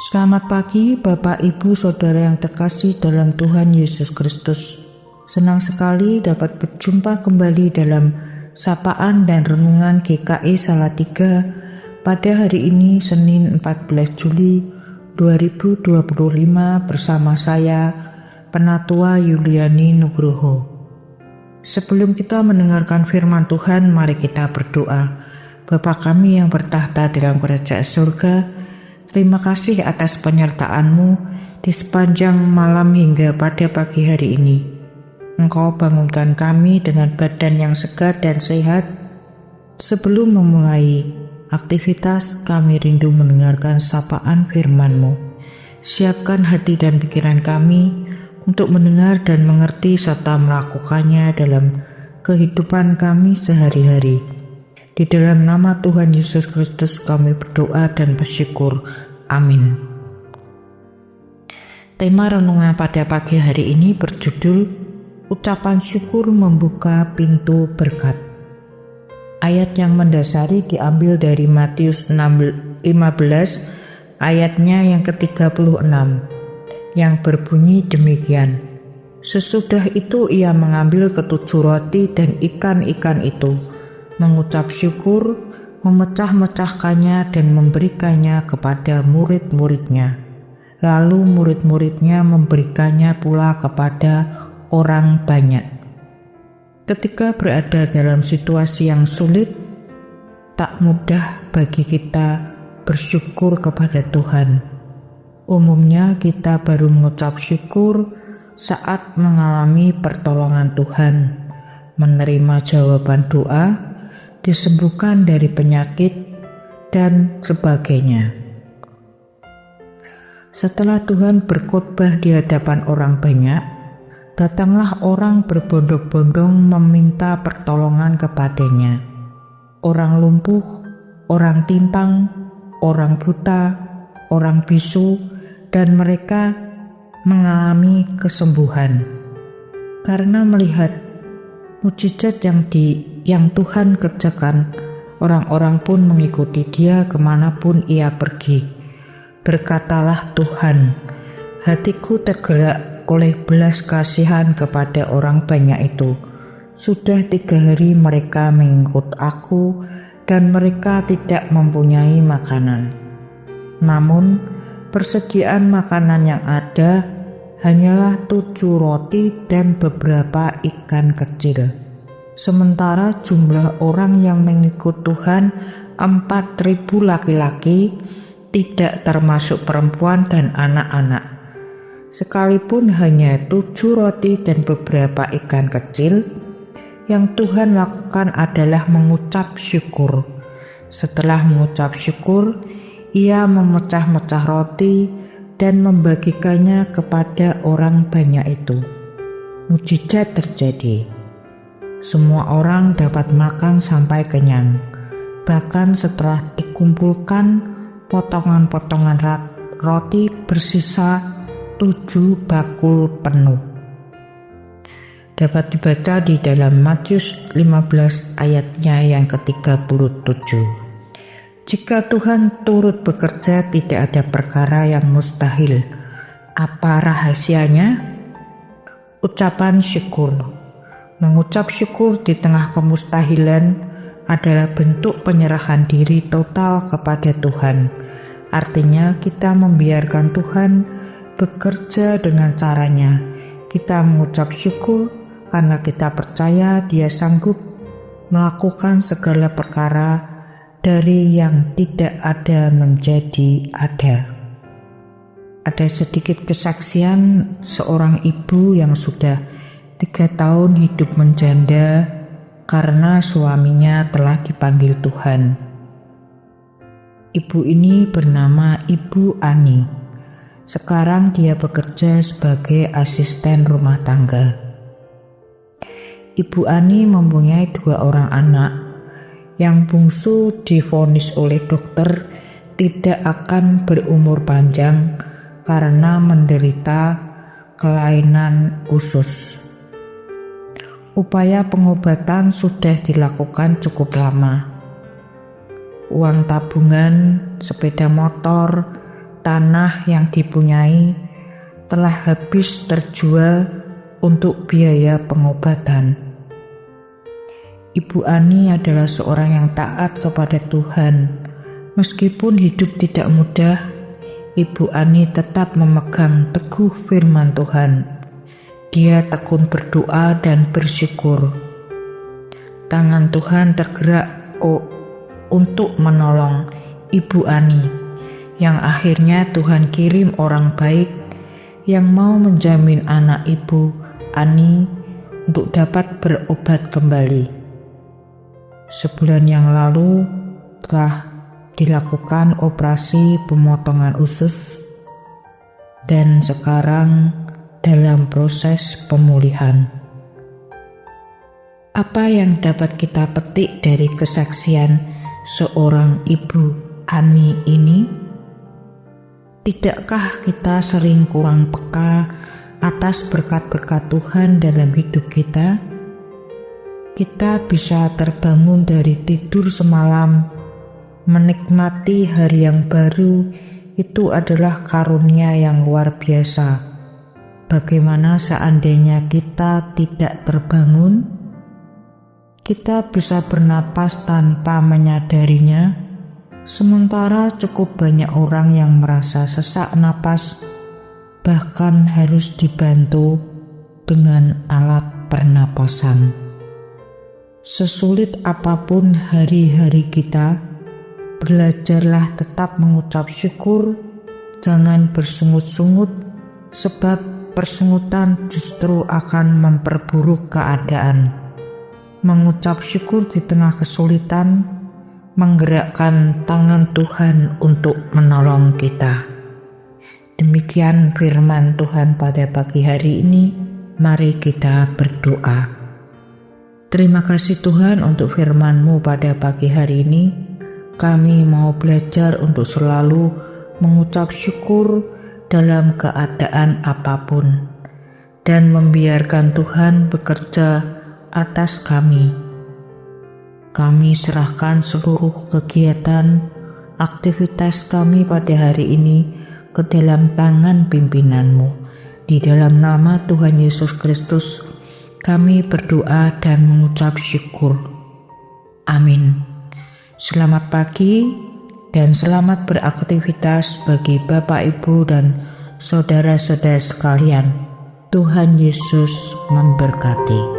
Selamat pagi Bapak Ibu Saudara yang terkasih dalam Tuhan Yesus Kristus. Senang sekali dapat berjumpa kembali dalam sapaan dan renungan GKI Salatiga pada hari ini Senin 14 Juli 2025 bersama saya Penatua Yuliani Nugroho. Sebelum kita mendengarkan firman Tuhan, mari kita berdoa. Bapa kami yang bertahta dalam kerajaan surga, terima kasih atas penyertaan-Mu di sepanjang malam hingga pada pagi hari ini. Engkau bangunkan kami dengan badan yang segar dan sehat. Sebelum memulai aktivitas, kami rindu mendengarkan sapaan firman-Mu. Siapkan hati dan pikiran kami untuk mendengar dan mengerti serta melakukannya dalam kehidupan kami sehari-hari. Di dalam nama Tuhan Yesus Kristus kami berdoa dan bersyukur. Amin. Tema renungan pada pagi hari ini berjudul Ucapan Syukur Membuka Pintu Berkat. Ayat yang mendasari diambil dari Matius 15 ayatnya yang ke-36 yang berbunyi demikian. Sesudah itu ia mengambil ketujuh roti dan ikan-ikan itu, mengucap syukur, memecah-mecahkannya dan memberikannya kepada murid-muridnya. Lalu murid-muridnya memberikannya pula kepada orang banyak. Ketika berada dalam situasi yang sulit, tak mudah bagi kita bersyukur kepada Tuhan. Umumnya kita baru mengucap syukur saat mengalami pertolongan Tuhan, menerima jawaban doa, disembuhkan dari penyakit, dan sebagainya. Setelah Tuhan berkhotbah di hadapan orang banyak, datanglah orang berbondong-bondong meminta pertolongan kepadanya. Orang lumpuh, orang timpang, orang buta, orang bisu, dan mereka mengalami kesembuhan. Karena melihat mukjizat yang Tuhan kerjakan, orang-orang pun mengikuti Dia kemanapun Ia pergi. Berkatalah Tuhan, hatiku tergerak oleh belas kasihan kepada orang banyak itu. Sudah 3 hari mereka mengikut aku dan mereka tidak mempunyai makanan. Namun persediaan makanan yang ada hanyalah 7 roti dan beberapa ikan kecil. Sementara jumlah orang yang mengikut Tuhan 4.000 laki-laki, tidak termasuk perempuan dan anak-anak. Sekalipun hanya 7 roti dan beberapa ikan kecil, yang Tuhan lakukan adalah mengucap syukur. Setelah mengucap syukur, Ia memecah-mecah roti dan membagikannya kepada orang banyak itu. Mukjizat terjadi. Semua orang dapat makan sampai kenyang. Bahkan setelah dikumpulkan, potongan-potongan roti bersisa 7 bakul penuh. Dapat dibaca di dalam Matius 15 ayatnya yang ke-37. Jika Tuhan turut bekerja, tidak ada perkara yang mustahil. Apa rahasianya? Ucapan syukur. Mengucap syukur di tengah kemustahilan adalah bentuk penyerahan diri total kepada Tuhan. Artinya kita membiarkan Tuhan bekerja dengan caranya. Kita mengucap syukur karena kita percaya Dia sanggup melakukan segala perkara dari yang tidak ada menjadi ada. Ada sedikit kesaksian seorang ibu yang sudah 3 tahun hidup menjanda karena suaminya telah dipanggil Tuhan. Ibu ini bernama Ibu Ani. Sekarang dia bekerja sebagai asisten rumah tangga. Ibu Ani mempunyai 2 orang anak. Yang bungsu divonis oleh dokter tidak akan berumur panjang karena menderita kelainan usus. Upaya pengobatan sudah dilakukan cukup lama. Uang tabungan, sepeda motor, tanah yang dipunyai telah habis terjual untuk biaya pengobatan. Ibu Ani adalah seorang yang taat kepada Tuhan. Meskipun hidup tidak mudah, Ibu Ani tetap memegang teguh firman Tuhan. Dia tekun berdoa dan bersyukur. Tangan Tuhan tergerak untuk menolong Ibu Ani, yang akhirnya Tuhan kirim orang baik yang mau menjamin anak Ibu Ani untuk dapat berobat kembali. Sebulan yang lalu telah dilakukan operasi pemotongan usus dan sekarang dalam proses pemulihan. Apa yang dapat kita petik dari kesaksian seorang Ibu Ani ini? Tidakkah kita sering kurang peka atas berkat-berkat Tuhan dalam hidup kita? Kita bisa terbangun dari tidur semalam, menikmati hari yang baru. Itu adalah karunia yang luar biasa. Bagaimana seandainya kita tidak terbangun? Kita bisa bernapas tanpa menyadarinya. Sementara cukup banyak orang yang merasa sesak napas, bahkan harus dibantu dengan alat pernapasan. Sesulit apapun hari-hari kita, belajarlah tetap mengucap syukur, jangan bersungut-sungut, sebab persungutan justru akan memperburuk keadaan. Mengucap syukur di tengah kesulitan menggerakkan tangan Tuhan untuk menolong kita. Demikian firman Tuhan pada pagi hari ini. Mari kita berdoa. Terima kasih Tuhan untuk firman-Mu pada pagi hari ini. Kami mau belajar untuk selalu mengucap syukur dalam keadaan apapun dan membiarkan Tuhan bekerja atas kami. Kami serahkan seluruh kegiatan, aktivitas kami pada hari ini ke dalam tangan pimpinan-Mu. Di dalam nama Tuhan Yesus Kristus, kami berdoa dan mengucap syukur. Amin. Selamat pagi dan selamat beraktivitas bagi Bapak, Ibu, dan saudara-saudara sekalian. Tuhan Yesus memberkati.